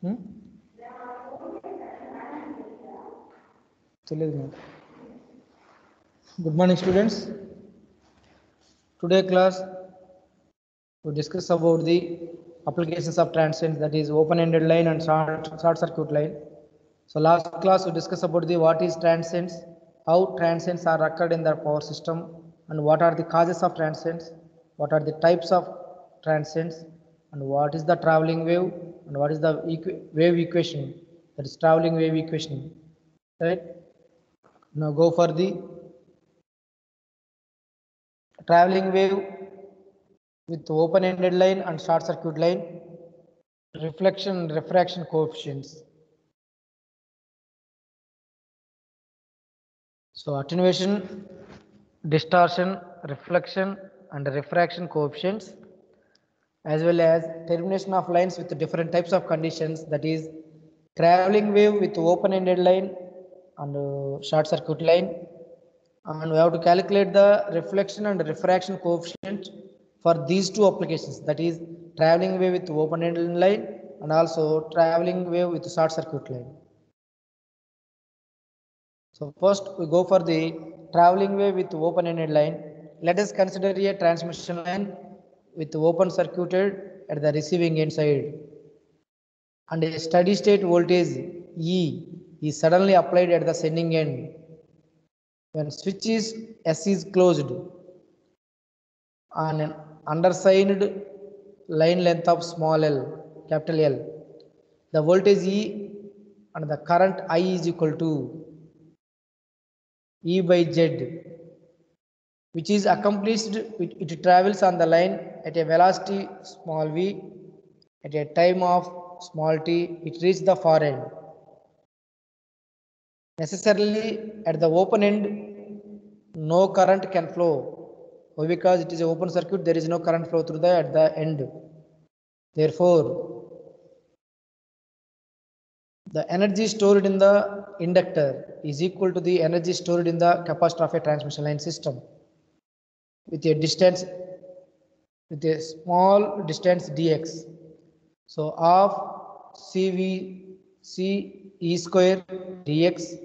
Hmm? Good morning, students. Today class we discuss about the applications of transients, that is open-ended line and short circuit line. So last class we discussed about the what is transients, how transients are occurred in the power system, and what are the causes of transients, what are the types of transients, and what is the traveling wave, and what is the wave equation, that is traveling wave equation. Right? Now go for the traveling wave with open-ended line and short circuit line, reflection and refraction coefficients. So attenuation, distortion, reflection and refraction coefficients, as well as termination of lines with different types of conditions, that is traveling wave with open-ended line and short circuit line, and we have to calculate the reflection and refraction coefficient for these two applications, that is traveling wave with open-ended line and also traveling wave with short circuit line. So first we go for the traveling wave with open-ended line. Let us consider a transmission line with open circuited at the receiving end side, and a steady state voltage E is suddenly applied at the sending end. When switch is S is closed on an undersigned line length of small l, capital L, the voltage E and the current I is equal to E by Z, which is accomplished, it travels on the line at a velocity small v, at a time of small t, it reaches the far end. Necessarily at the open end, no current can flow. Why? Because it is an open circuit, there is no current flow through at the end. Therefore, the energy stored in the inductor is equal to the energy stored in the capacitor of a transmission line system with a distance, with a small distance dx. So of CVC E square dx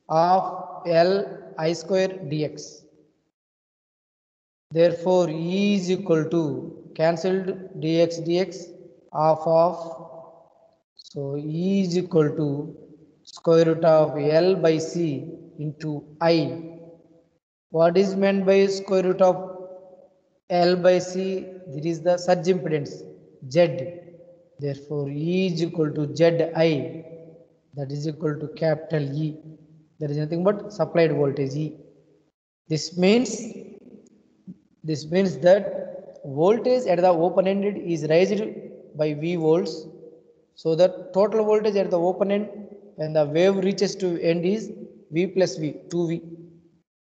of L I square dx. Therefore, E is equal to cancelled dx of so E is equal to square root of L by C into I. What is meant by square root of L by C? This is the surge impedance Z. Therefore, E is equal to ZI, that is equal to capital E. There is nothing but supplied voltage E. This means that voltage at the open ended is raised by V volts. So the total voltage at the open end when the wave reaches to end is V plus V, 2V.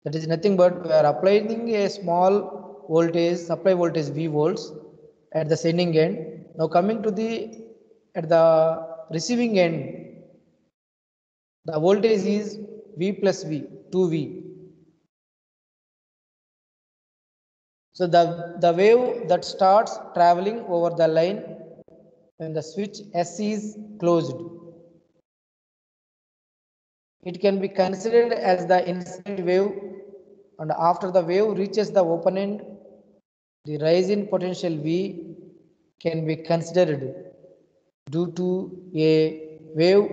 That is nothing but we are applying a small voltage, supply voltage V volts at the sending end. Now coming to the at the receiving end, the voltage is V plus V, 2V. So the wave that starts traveling over the line when the switch S is closed, it can be considered as the incident wave, and after the wave reaches the open end, the rise in potential V can be considered due to a wave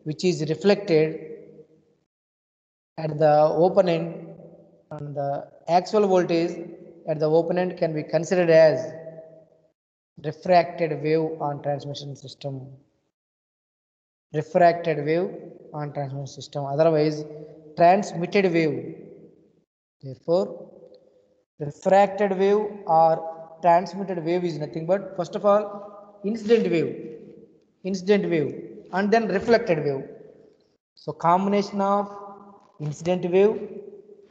which is reflected at the open end, and the actual voltage at the open end can be considered as refracted wave on transmission system. Refracted wave on transmission system, otherwise transmitted wave. Therefore, refracted wave or transmitted wave is nothing but first of all incident wave and then reflected wave. So combination of incident wave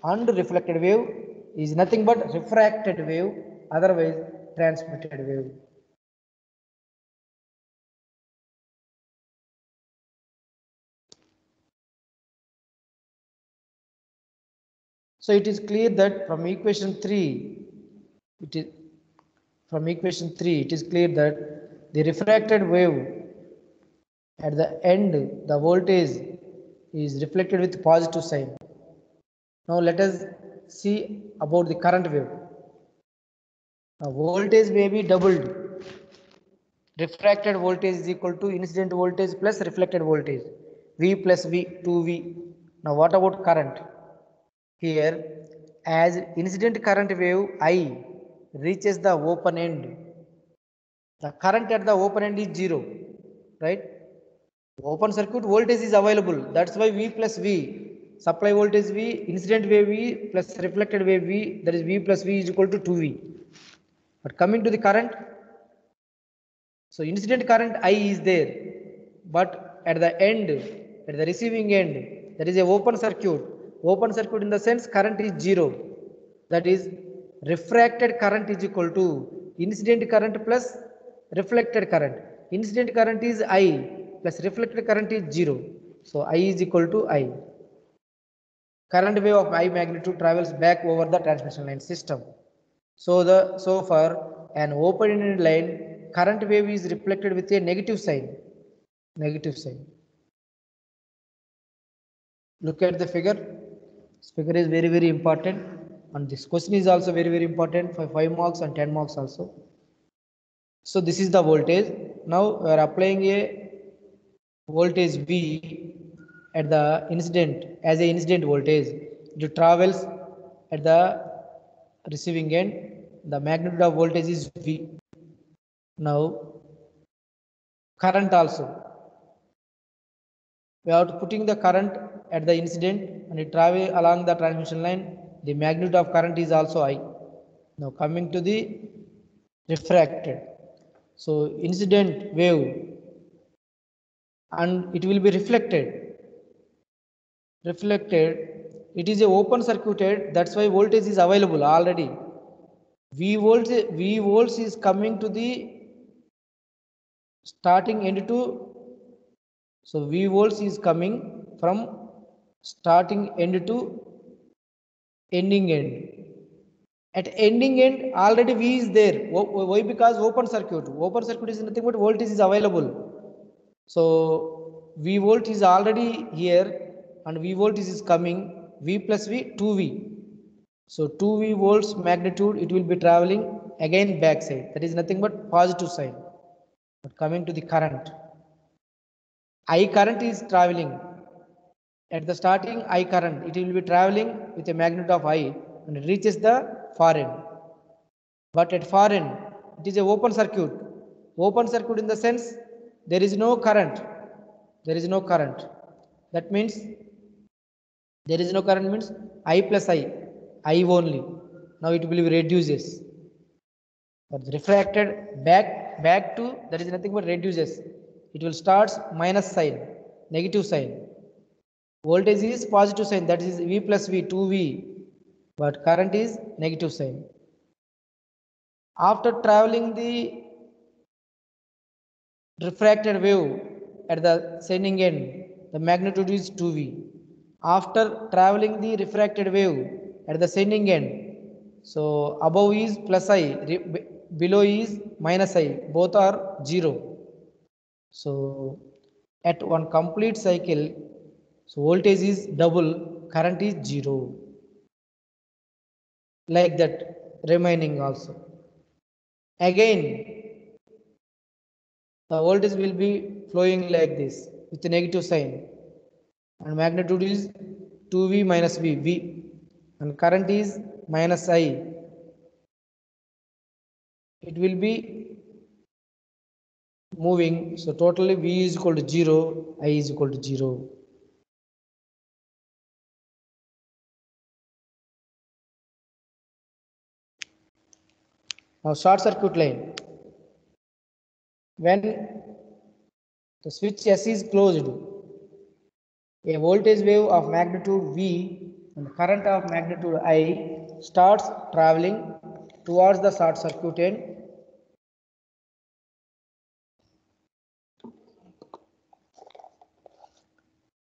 and reflected wave is nothing but refracted wave, otherwise transmitted wave. So it is clear that from equation 3, it is clear that the refracted wave At the end, the voltage is reflected with positive sign. Now let us see about the current wave. Now voltage may be doubled. Refracted voltage is equal to incident voltage plus reflected voltage. V plus V, 2V. Now what about current? Here, as incident current wave I reaches the open end, the current at the open end is 0, right? Open circuit voltage is available. That's why V plus V. Supply voltage V, incident wave V plus reflected wave V, that is V plus V is equal to 2V. But coming to the current, so incident current I is there, but at the end, at the receiving end, there is a open circuit. Open circuit in the sense current is 0. That is refracted current is equal to incident current plus reflected current. Incident current is I plus reflected current is 0. So I is equal to I. Current wave of I magnitude travels back over the transmission line system. So for an open-ended line, current wave is reflected with a negative sign. Negative sign. Look at the figure. This figure is very important, and this question is also very important for 5 marks and 10 marks also. So this is the voltage. Now we are applying a voltage V at the incident as a incident voltage. It travels at the receiving end. The magnitude of voltage is V. Now current also. We are putting the current at the incident and it travel along the transmission line. The magnitude of current is also I. Now coming to the refracted. So incident wave and it will be reflected. It is a open circuited, that's why voltage is available already. V volts is coming to the starting end to, so V volts is coming from starting end to ending end. At ending end already V is there. Why? Because open circuit. Open circuit is nothing but voltage is available. So V volt is already here and V voltage is coming. V plus V, 2V. So 2V volts magnitude, it will be traveling again back side. That is nothing but positive sign. But coming to the current, I current is traveling. At the starting I current, it will be traveling with a magnitude of I and it reaches the far end. But at far end, it is a open circuit. Open circuit in the sense there is no current. There is no current. That means there is no current means I plus I only. Now it will be reduces. But refracted back to, that is nothing but reduces. It will start minus sign, negative sign. Voltage is positive sign, that is V plus V, 2V. But current is negative sign. After traveling the refracted wave at the sending end, the magnitude is 2V. After traveling the refracted wave at the sending end, so above is plus I, below is minus I, both are 0. So at one complete cycle, so voltage is double, current is 0. Like that remaining also. Again, the voltage will be flowing like this with a negative sign and magnitude is 2V minus V, and current is minus I. It will be moving, so totally V is equal to 0, I is equal to 0. Now short circuit line. When the switch S is closed, a voltage wave of magnitude V and current of magnitude I starts traveling towards the short circuit end.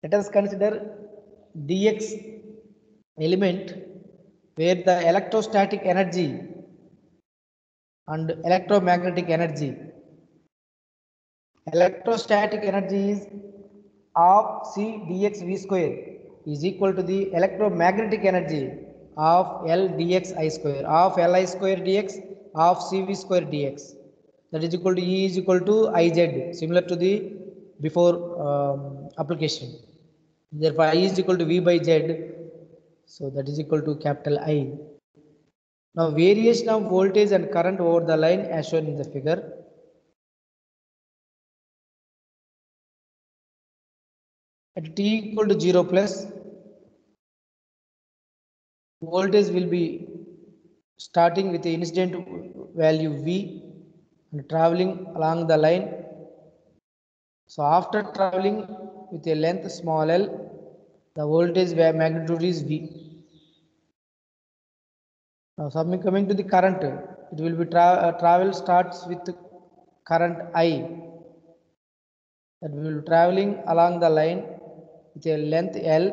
Let us consider dx element where the electrostatic energy and electromagnetic energy Electrostatic energy is of C dx v square is equal to the electromagnetic energy of L dx I square of L I square dx of C v square dx. That is equal to E is equal to Iz, similar to the before application. Therefore, I is equal to V by Z. So that is equal to capital I. Now, variation of voltage and current over the line as shown in the figure. At t equal to 0 plus, voltage will be starting with the incident value V and traveling along the line. So after traveling with a length small l, the voltage magnitude is V. Now coming to the current, it will be travel starts with current I, that we will be traveling along the line with a length L,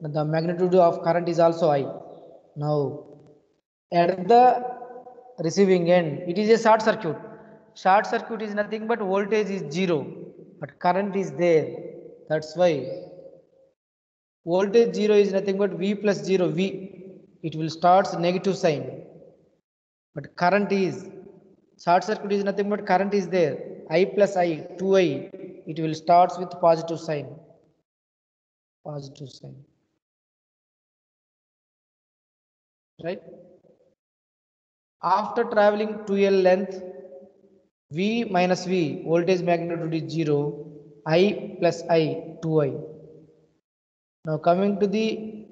the magnitude of current is also I. Now at the receiving end, it is a short circuit. Short circuit is nothing but voltage is 0, but current is there. That's why voltage 0 is nothing but V plus 0 V. It will start negative sign, but current is short circuit is nothing but current is there. I plus I 2I. It will starts with positive sign. Positive sign. Right? After traveling 2L length, V minus V, voltage magnitude is 0, I plus I, 2I. Now coming to the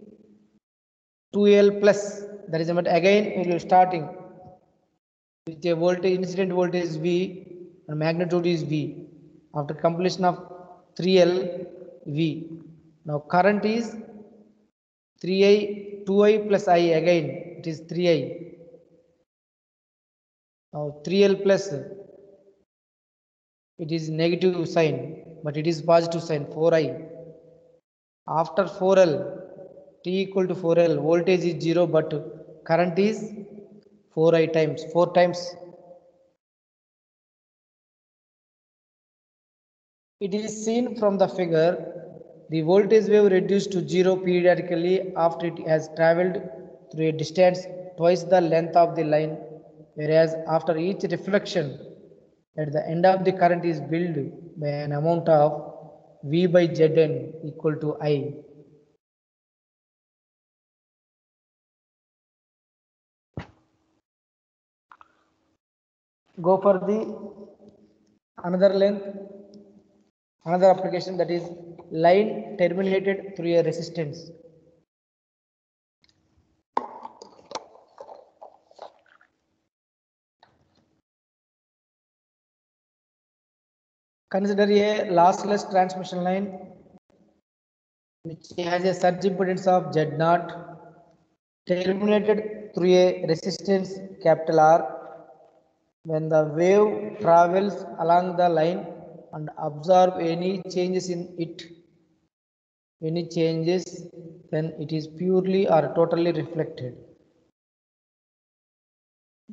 2L plus, that is again it will starting with a voltage, incident voltage V and magnitude is V. After completion of 3L, V. Now current is 3I, 2I plus I again, it is 3I. Now 3L plus, it is negative sign, but it is positive sign, 4I. After 4L, T equal to 4L, voltage is 0, but current is 4I times, 4 times. It is seen from the figure, the voltage wave reduced to 0 periodically after it has travelled through a distance twice the length of the line, whereas after each reflection, at the end of the current is built by an amount of V by Zn equal to I. Go for the another length, another application, that is line terminated through a resistance. Consider a lossless transmission line which has a surge impedance of Z0 terminated through a resistance capital R. When the wave travels along the line and absorb any changes in it, then it is purely or totally reflected.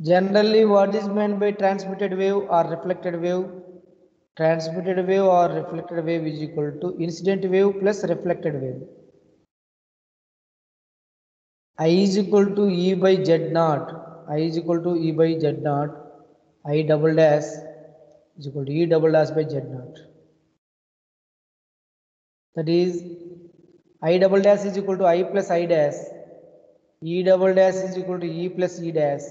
Generally, what is meant by transmitted wave or reflected wave? Transmitted wave or reflected wave is equal to incident wave plus reflected wave. I is equal to E by Z naught. I is equal to E by Z naught. I double dash is equal to E double dash by Z naught. That is, I double dash is equal to I plus I dash. E double dash is equal to E plus E dash.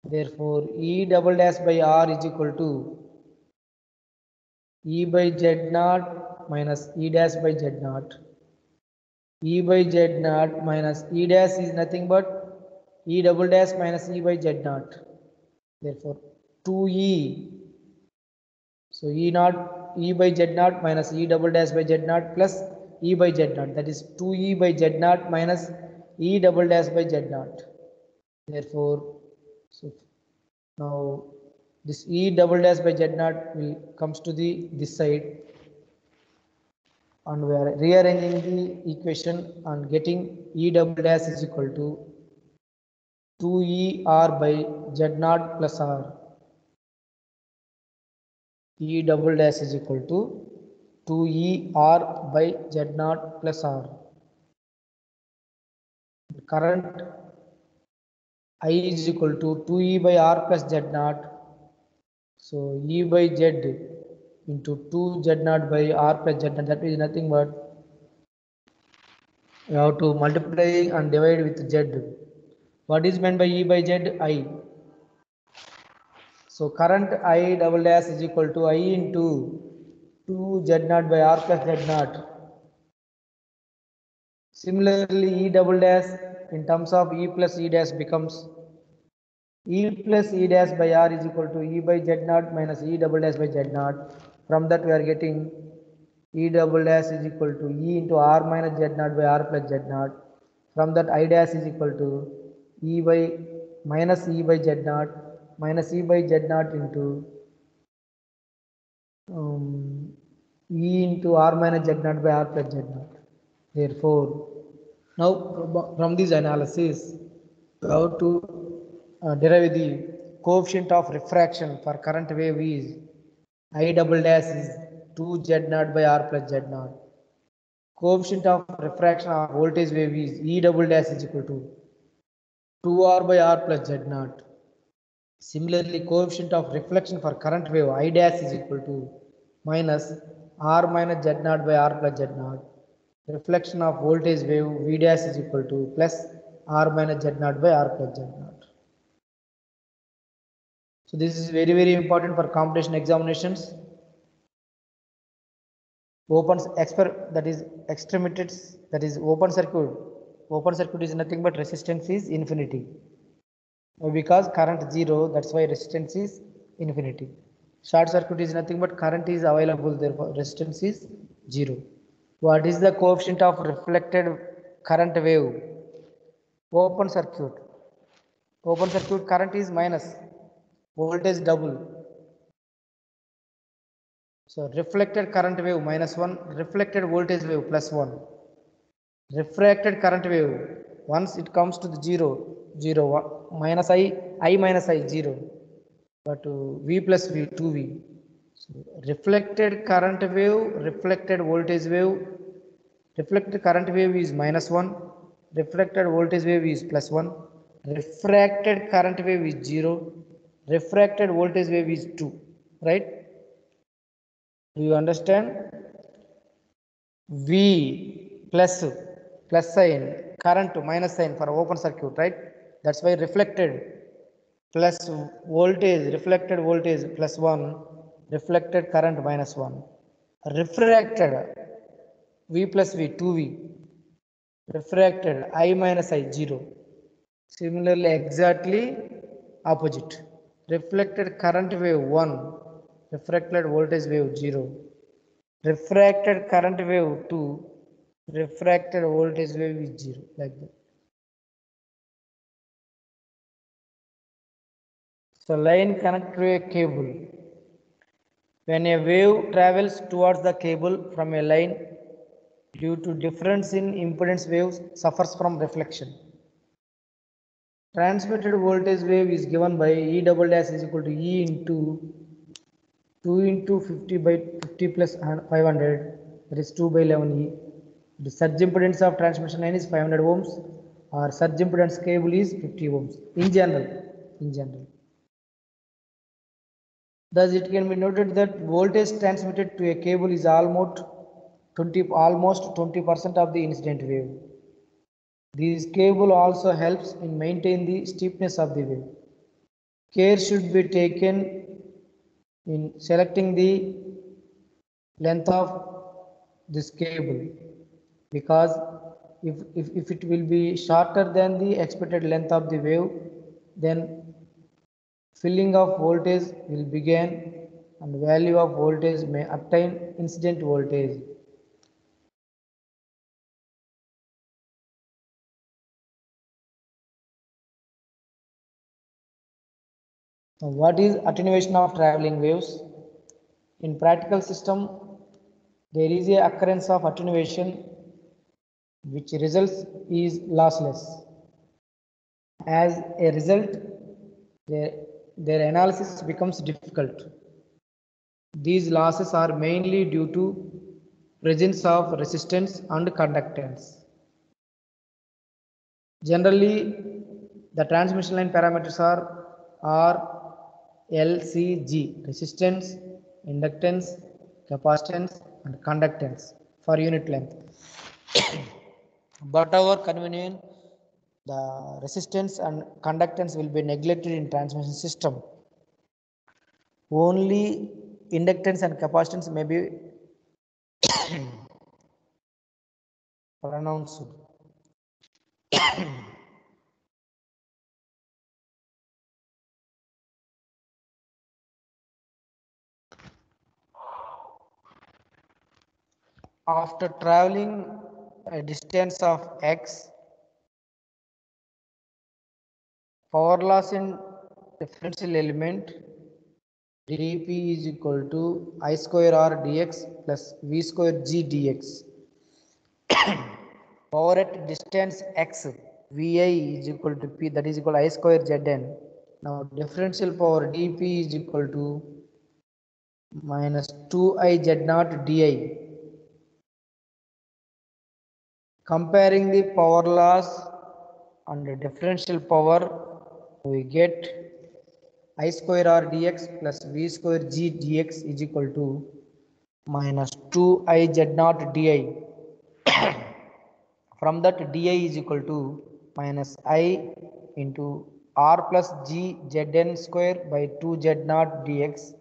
Therefore, E double dash by R is equal to E by Z naught minus E dash by Z naught. E by Z naught minus E dash is nothing but E double dash minus E by Z naught. Therefore, 2E. So E naught, E by Z naught minus E double dash by Z naught plus E by Z naught. That is 2E by Z naught minus E double dash by Z naught. Therefore, so now this E double dash by Z naught will comes to this side, and we are rearranging the equation and getting E double dash is equal to 2ER by Z naught plus R. E double dash is equal to 2E R by Z naught plus R. Current I is equal to 2E by R plus Z naught. So E by Z into 2Z naught by R plus Z naught, that is nothing but you have to multiply and divide with Z. What is meant by E by Z? I. So current I double dash is equal to I into 2Z naught by R plus Z naught. Similarly, E double dash in terms of E plus E dash becomes E plus E dash by R is equal to E by Z naught minus E double dash by Z naught. From that we are getting E double dash is equal to E into R minus Z naught by R plus Z naught. From that I dash is equal to E by minus E by Z naught minus E by Z naught into E into R minus Z naught by R plus Z naught. Therefore, now from this analysis, we have to derive the coefficient of refraction for current wave is I double dash is 2Z naught by R plus Z naught. Coefficient of refraction of voltage wave is E double dash is equal to 2R by R plus Z naught. Similarly, coefficient of reflection for current wave I dash is equal to minus R minus Z naught by R plus Z naught. Reflection of voltage wave V dash is equal to plus R minus Z naught by R plus Z naught. So this is very important for competition examinations. Open that is extremities, that is open circuit. Open circuit is nothing but resistance is infinity. Because current 0, that's why resistance is infinity. Short circuit is nothing but current is available, therefore resistance is 0. What is the coefficient of reflected current wave? Open circuit. Open circuit current is minus, voltage double. So reflected current wave minus 1, reflected voltage wave plus 1. Refracted current wave, once it comes to the 0, 1, minus I minus I 0. But V plus V 2V. So reflected current wave, reflected voltage wave. Reflected current wave is minus 1, reflected voltage wave is plus 1, refracted current wave is 0, refracted voltage wave is 2, right? Do you understand? V plus sign, current minus sign for open circuit, right? That's why reflected plus voltage, reflected voltage plus 1, reflected current minus 1, refracted V plus V 2V, refracted I minus I 0. Similarly, exactly opposite. Reflected current wave 1, refracted voltage wave 0. Refracted current wave 2, refracted voltage wave is 0, like that. So line connected to a cable. When a wave travels towards the cable from a line, due to difference in impedance, waves suffers from reflection. Transmitted voltage wave is given by E double dash is equal to E into 2 into 50 by 50 plus 500, that is 2 by 11 E. The surge impedance of transmission line is 500 ohms, or surge impedance cable is 50 ohms in general. Thus, it can be noted that voltage transmitted to a cable is almost 20% of the incident wave. This cable also helps in maintain the steepness of the wave. Care should be taken in selecting the length of this cable, because if it will be shorter than the expected length of the wave, then filling of voltage will begin and value of voltage may obtain incident voltage. Now, what is attenuation of traveling waves? In practical system, there is a occurrence of attenuation which results is lossless. As a result, their analysis becomes difficult. These losses are mainly due to presence of resistance and conductance. Generally, the transmission line parameters are R, L, C, G, resistance, inductance, capacitance, and conductance for unit length. But our convenience, the resistance and conductance will be neglected in transmission system. Only inductance and capacitance may be pronounced. After traveling a distance of x, power loss in differential element dp is equal to I square r dx plus v square g dx. Power at distance x, vi is equal to p, that is equal to I square zn. Now differential power dp is equal to minus 2I z0 di. Comparing the power loss and the differential power, we get I square r dx plus v square g dx is equal to minus 2I z0 di. From that, di is equal to minus I into r plus g zn square by 2 z0 dx.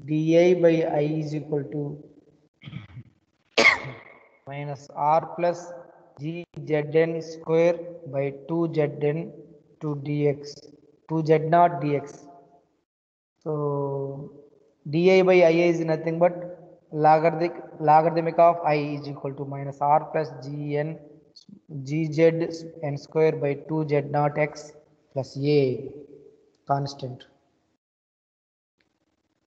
di by I is equal to minus r plus g zn square by 2 zn to dx, 2 z0 dx. So di by I is nothing but logarithmic of I is equal to minus r plus gz n square by 2 z0 x plus a constant.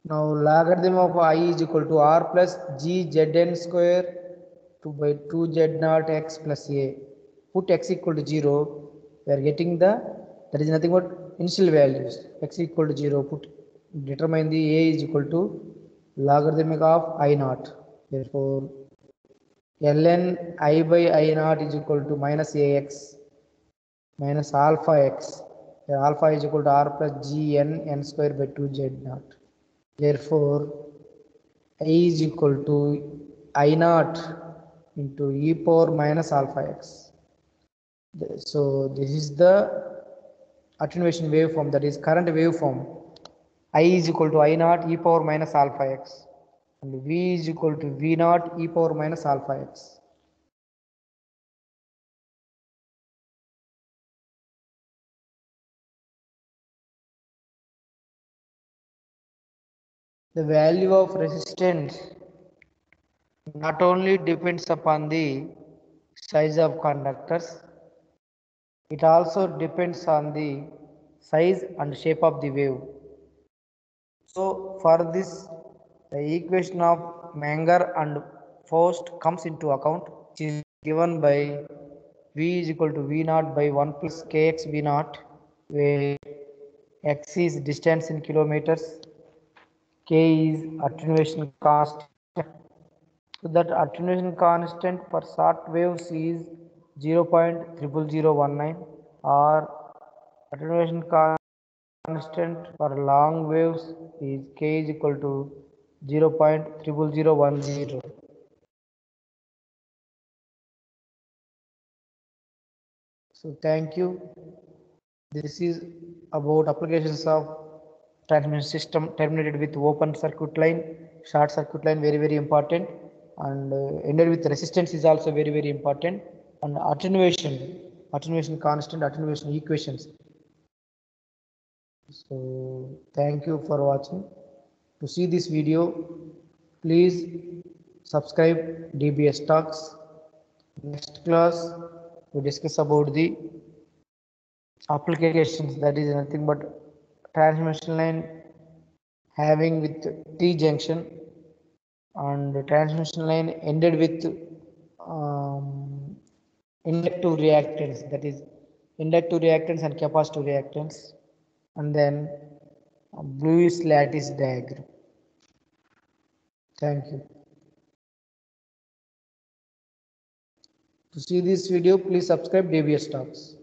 Now logarithm of I is equal to r plus g zn square 2 by 2 z0 x plus a. Put x equal to 0, we are getting that is nothing but initial values. X equal to 0, determine the a is equal to logarithmic of I naught. Therefore ln I by I naught is equal to minus ax minus alpha x, where alpha is equal to r plus g n square by 2 z naught. Therefore I is equal to I naught into e power minus alpha x. So this is the attenuation waveform, that is current waveform. I is equal to I naught e power minus alpha x and V is equal to V naught e power minus alpha x. The value of resistance not only depends upon the size of conductors, it also depends on the size and shape of the wave. So for this, the equation of Menger and Faust comes into account, which is given by V is equal to V naught by 1 plus kx V naught, where x is distance in kilometers, k is attenuation constant. So that attenuation constant for short waves is 0.00019, or attenuation constant for long waves is k is equal to 0.00010. So thank you. This is about applications of transmission system terminated with open circuit line, short circuit line, very important, and ended with resistance is also very important, and attenuation constant, attenuation equations. So thank you for watching. To see this video, please subscribe DBS Talks. Next class we discuss about the applications, that is nothing but transmission line having with T junction and transmission line ended with inductive reactance, that is inductive reactance and capacitive reactance, and then Lewis lattice diagram. Thank you. To see this video, please subscribe DBS Talks.